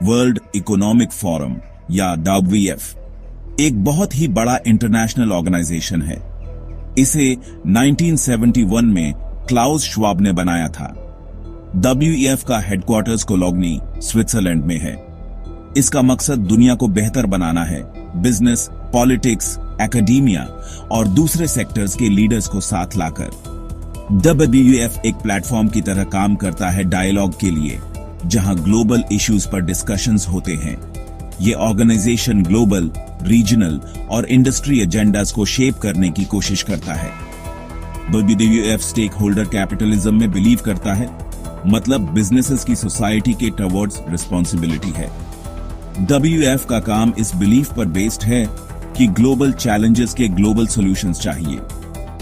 World economic forum या WEF एक बहुत ही बड़ा इंटरनेशनल ऑर्गेनाइजेशन है। इसे 1971 में क्लाउस श्वाब ने बनाया था। WEF का हेडक्वार्टर्स कोलोग्नी, स्विट्जरलैंड में है। इसका मकसद दुनिया को बेहतर बनाना है। बिजनेस, पॉलिटिक्स, एकेडेमिया और दूसरे सेक्टर्स के लीडर्स को साथ लाकर। WEF एक प्लेटफॉर्म की तरह काम करता है डायलॉग के लिए, जहां ग्लोबल इश्यूज पर डिस्कशंस होते हैं। ये ऑर्गेनाइजेशन ग्लोबल, रीजनल और इंडस्ट्री एजेंडास को शेप करने की कोशिश करता है। WEF स्टेक होल्डर कैपिटलिज्म में बिलीव करता है, मतलब बिजनेसेस की सोसाइटी के टवर्ड्स रिस्पॉन्सिबिलिटी है। WEF का काम इस बिलीफ पर बेस्ड है कि ग्लोबल चैलेंजेस के ग्लोबल सॉल्यूशंस चाहिए।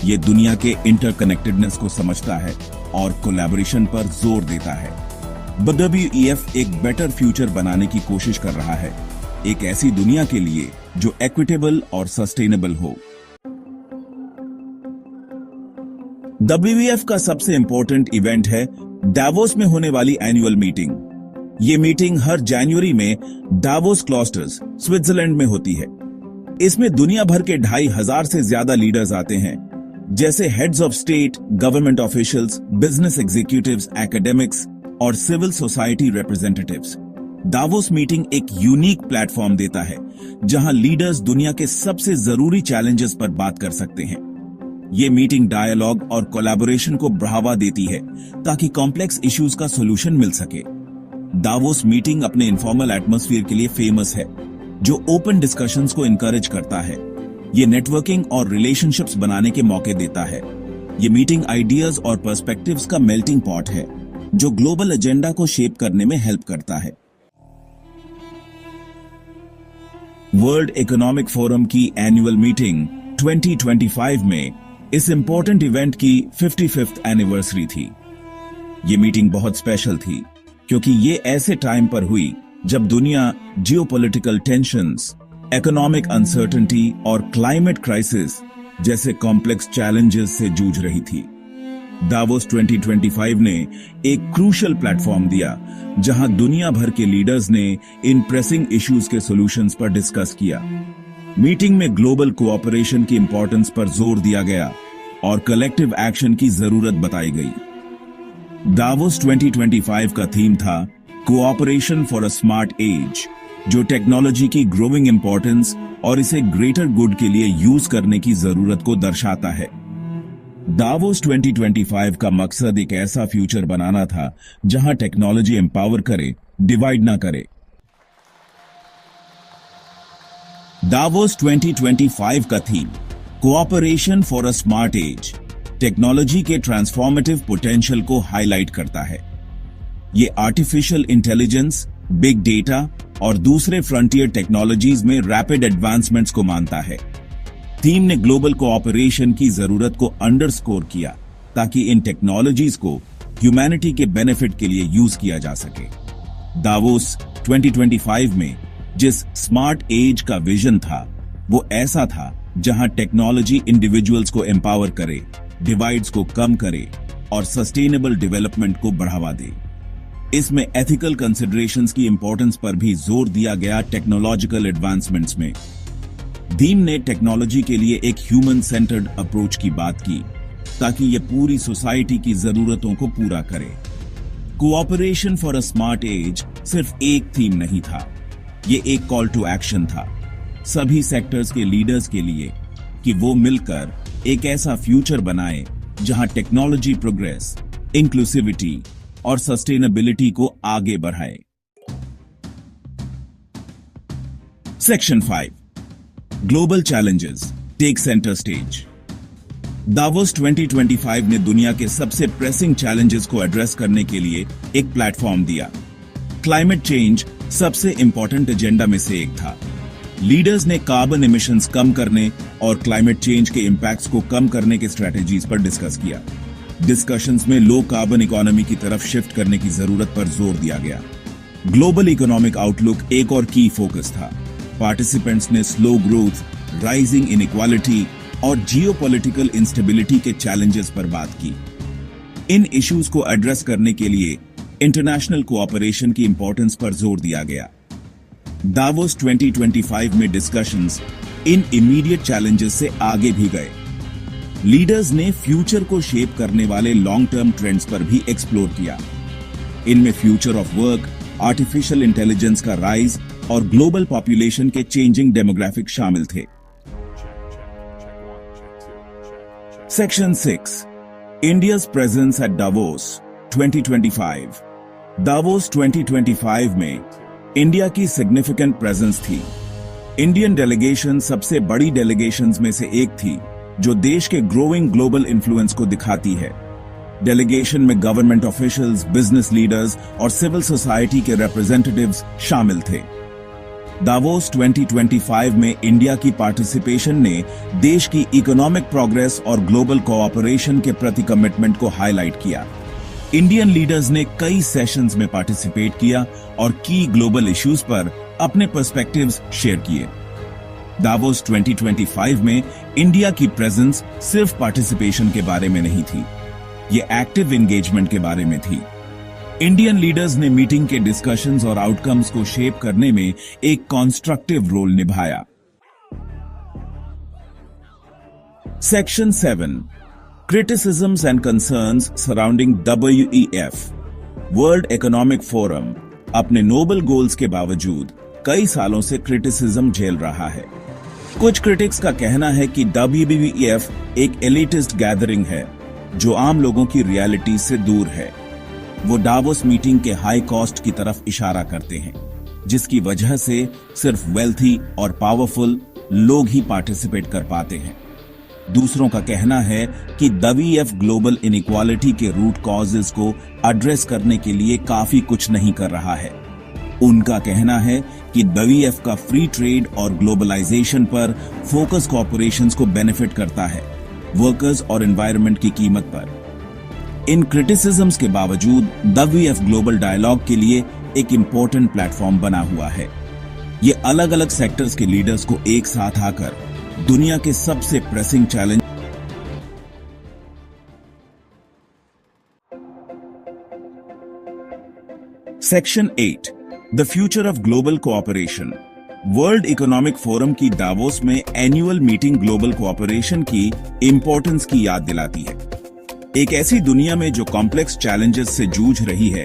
ये दुनिया के इंटरकनेक्टेडनेस को समझता है और कोलैबोरेशन पर जोर देता है। WEF एक बेटर फ्यूचर बनाने की कोशिश कर रहा है, एक ऐसी दुनिया के लिए जो इक्विटेबल और सस्टेनेबल हो। WEF का सबसे इंपॉर्टेंट इवेंट है डावोस में होने वाली एनुअल मीटिंग। ये मीटिंग हर जनवरी में डावोस क्लस्टर्स, स्विट्जरलैंड में होती है। इसमें दुनिया भर के 2500 से ज्यादा लीडर्स आते हैं, जैसे heads of state, government officials, business executives, academics और civil society representatives. Davos meeting एक यूनिक प्लेटफॉर्म देता है, जहां लीडर्स दुनिया के सबसे जरूरी चैलेंजेस पर बात कर सकते हैं। ये मीटिंग डायलॉग और कोलैबोरेशन को बढ़ावा देती है, ताकि कॉम्प्लेक्स इश्यूज का सॉल्यूशन मिल सके। डावोस मीटिंग अपने इनफॉर्मल एटमॉस्फेयर के लिए फेमस है, जो ओपन डिस्कशंस को इनकरेज करता है। ये नेटवर्किंग और रिलेशनशिप्स बनाने के मौके देता है। ये मीटिंग आइडियाज और पर्सपेक्टिव्स का मेल्टिंग पॉट है, जो ग्लोबल एजेंडा को शेप करने में हेल्प करता है। वर्ल्ड इकोनॉमिक फोरम की एनुअल मीटिंग 2025 में इस इंपॉर्टेंट इवेंट की 55th एनिवर्सरी थी। ये मीटिंग बहुत स्पेशल थी, क्योंकि ये ऐसे टाइम पर हुई जब दुनिया जियोपॉलिटिकल टेंशंस, इकोनॉमिक अनसर्टेनिटी और क्लाइमेट क्राइसिस जैसे कॉम्प्लेक्स चैलेंजेस से जूझ रही थी। डावोस 2025 ने एक क्रूशियल प्लेटफॉर्म दिया, जहां दुनिया भर के लीडर्स ने इन प्रेसिंग इश्यूज के सॉल्यूशंस पर डिस्कस किया। मीटिंग में ग्लोबल कोऑपरेशन की इंपॉर्टेंस पर जोर दिया गया और कलेक्टिव एक्शन की जरूरत बताई गई। डावोस 2025 का थीम था cooperation for a smart age, जो टेक्नोलॉजी की ग्रोइंग इंपॉर्टेंस और इसे ग्रेटर गुड के लिए यूज करने की जरूरत को दर्शाता है। डावोस 2025 का मकसद एक ऐसा फ्यूचर बनाना था जहां टेक्नोलॉजी एम्पावर करे, डिवाइड ना करे। डावोस 2025 का theme cooperation for a smart age technology के ट्रांसफॉर्मेटिव पोटेंशियल को हाईलाइट करता है। ये आर्टिफिशियल इंटेलिजेंस, बिग डेटा और दूसरे फ्रंटियर टेक्नोलॉजीज में रैपिड एडवांसमेंट्स को मानता है। थीम ने ग्लोबल कोऑपरेशन की जरूरत को अंडरस्कोर किया, ताकि इन टेक्नोलॉजीज को ह्यूमैनिटी के बेनिफिट के लिए यूज किया जा सके। डावोस 2025 में जिस स्मार्ट एज का विजन था, वो ऐसा था जहां टेक्नोलॉजी इंडिविजुअल्स को एम्पावर करे, डिवाइड्स को कम करे और सस्टेनेबल डेवलपमेंट को बढ़ावा दे। इसमें एथिकल कंसिडरेशंस की इंपॉर्टेंस पर भी जोर दिया गया। टेक्नोलॉजिकल एडवांसमेंट्स में थीम ने टेक्नोलॉजी के लिए एक ह्यूमन सेंटर्ड अप्रोच की बात की, ताकि ये पूरी सोसाइटी की जरूरतों को पूरा करे। Cooperation for a smart age सिर्फ एक थीम नहीं था, ये एक कॉल टू एक्शन था सभी सेक्टर्स के लीडर्स के लिए, कि वो मिलकर एक ऐसा फ्यूचर बनाए जहां टेक्नोलॉजी प्रोग्रेस, इंक्लूसिविटी और सस्टेनेबिलिटी को आगे बढ़ाए। Section 5 global challenges take centre stage. Davos 2025 ने दुनिया के सबसे प्रेसिंग चैलेंजेस को एड्रेस करने के लिए एक प्लेटफॉर्म दिया। क्लाइमेट चेंज सबसे इंपॉर्टेंट एजेंडा में से एक था। लीडर्स ने कार्बन एमिशंस कम करने और क्लाइमेट चेंज के इंपैक्ट्स को कम करने के स्ट्रेटेजीज पर डिस्कस किया। डिस्कशंस में लो कार्बन इकोनॉमी की तरफ शिफ्ट करने की जरूरत पर जोर दिया गया। ग्लोबल इकोनॉमिक आउटलुक एक और की फोकस था। पार्टिसिपेंट्स ने स्लो ग्रोथ, राइजिंग इनइक्वालिटी और जियोपॉलिटिकल इंस्टेबिलिटी के चैलेंजेस पर बात की। इन इश्यूज को एड्रेस करने के लिए इंटरनेशनल कोऑपरेशन की इंपॉर्टेंस पर जोर दिया गया। दावोस 2025 में डिस्कशंस इन इमीडिएट चैलेंजेस से आगे भी गए। लीडर्स ने फ्यूचर को शेप करने वाले लॉन्ग टर्म ट्रेंड्स पर भी एक्सप्लोर किया। इनमें future of work, artificial intelligence का राइज और ग्लोबल पॉपुलेशन के चेंजिंग डेमोग्राफिक शामिल थे। Section 6 India's presence at Davos 2025। Davos 2025 में इंडिया की सिग्निफिकेंट प्रेजेंस थी। इंडियन डेलीगेशन सबसे बड़ी डेलीगेशंस में से एक थी जो देश के ग्रोइंग ग्लोबल इन्फ्लुएंस को दिखाती है। डेलीगेशन में गवर्नमेंट ऑफिशियल्स, बिजनेस लीडर्स और सिविल सोसाइटी के रिप्रेजेंटेटिव्स शामिल थे। दावोस 2025 में इंडिया की पार्टिसिपेशन ने देश की इकोनॉमिक प्रोग्रेस और ग्लोबल कोऑपरेशन के प्रति कमिटमेंट को हाईलाइट किया। इंडियन लीडर्स ने कई सेशंस में पार्टिसिपेट किया और की ग्लोबल इश्यूज पर अपने पर्सपेक्टिव्स शेयर किए। दावोस 2025 में इंडिया की प्रेजेंस सिर्फ पार्टिसिपेशन के बारे में नहीं थी, ये एक्टिव एंगेजमेंट के बारे में थी। इंडियन लीडर्स ने मीटिंग के डिस्कशंस और आउटकम्स को शेप करने में एक कंस्ट्रक्टिव रोल निभाया। Section 7 criticisms and concerns surrounding WEF world economic forum अपने नोबल गोल्स के बावजूद कई सालों से क्रिटिसिज्म झेल रहा है। कुछ क्रिटिक्स का कहना है कि WEF एक एलिटिस्ट गैदरिंग है जो आम लोगों की रियलिटी से दूर है। वो दावोस मीटिंग के हाई कॉस्ट की तरफ इशारा करते हैं, जिसकी वजह से सिर्फ वेल्थी और पावरफुल लोग ही पार्टिसिपेट कर पाते हैं। दूसरों का कहना है कि WEF ग्लोबल इनइक्वालिटी के रूट कॉजेस को एड्रेस करने के लिए काफी कुछ नहीं कर रहा है। उनका कहना है कि WEF का फ्री ट्रेड और ग्लोबलाइजेशन पर फोकस कॉर्पोरेशंस को बेनिफिट करता है, वर्कर्स और एनवायरनमेंट की कीमत पर। इन क्रिटिसिज्म्स के बावजूद WEF ग्लोबल डायलॉग के लिए एक इंपॉर्टेंट प्लेटफॉर्म बना हुआ है। ये अलग अलग सेक्टर्स के लीडर्स को एक साथ आकर दुनिया के सबसे pressing challenge section 8 the future of global cooperation world economic forum की दावोस में एनुअल मीटिंग ग्लोबल कोऑपरेशन की इंपॉर्टेंस की याद दिलाती है। एक ऐसी दुनिया में जो कॉम्प्लेक्स चैलेंजेस से जूझ रही है,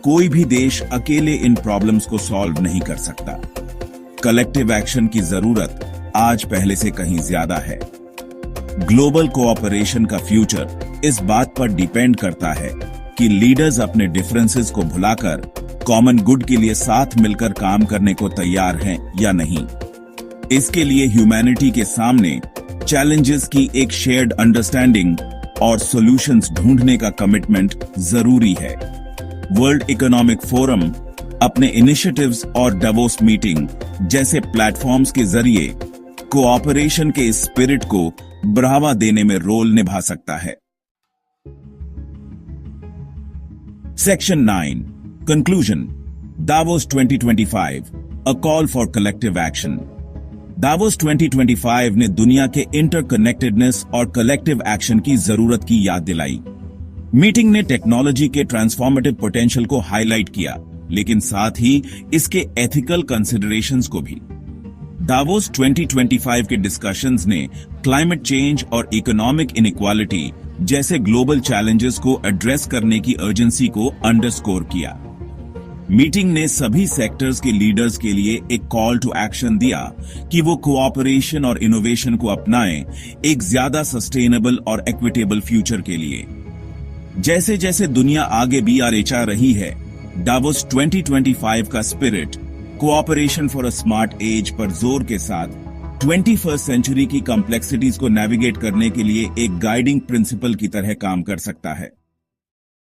कोई भी देश अकेले इन प्रॉब्लम्स को सॉल्व नहीं कर सकता। कलेक्टिव एक्शन की जरूरत आज पहले से कहीं ज्यादा है। ग्लोबल कोऑपरेशन का फ्यूचर इस बात पर डिपेंड करता है कि लीडर्स अपने डिफरेंसेस को भुलाकर कॉमन गुड के लिए साथ मिलकर काम करने को तैयार हैं या नहीं। इसके लिए ह्यूमैनिटी के सामने चैलेंजेस की एक शेयर्ड अंडरस्टैंडिंग और सॉल्यूशंस ढूंढने का कमिटमेंट जरूरी है। वर्ल्ड इकोनॉमिक फोरम अपने इनिशिएटिव्स और दावोस मीटिंग जैसे प्लेटफॉर्म्स के जरिए कोऑपरेशन के इस स्पिरिट को बढ़ावा देने में रोल निभा सकता है। Section 9 conclusion Davos 2025 a call for collective action. Davos 2025 ने दुनिया के इंटरकनेक्टेडनेस और कलेक्टिव एक्शन की जरूरत की याद दिलाई। मीटिंग ने टेक्नोलॉजी के ट्रांसफॉर्मेटिव पोटेंशियल को हाईलाइट किया, लेकिन साथ ही इसके एथिकल कंसिडरेशंस को भी। दावोस 2025 के डिस्कशंस ने क्लाइमेट चेंज और इकोनॉमिक इनइक्वालिटी जैसे ग्लोबल चैलेंजेस को एड्रेस करने की अर्जेंसी को अंडरस्कोर किया। मीटिंग ने सभी सेक्टर्स के लीडर्स के लिए एक कॉल टू एक्शन दिया कि वो कोऑपरेशन और इनोवेशन को अपनाएं एक ज्यादा सस्टेनेबल और इक्विटेबल फ्यूचर के लिए। जैसे जैसे दुनिया आगे बढ़ रही है, दावोस 2025 का spirit cooperation for a smart age पर जोर के साथ 21st सेंचुरी की कॉम्प्लेक्सिटीज को नेविगेट करने के लिए एक गाइडिंग प्रिंसिपल की तरह काम कर सकता है।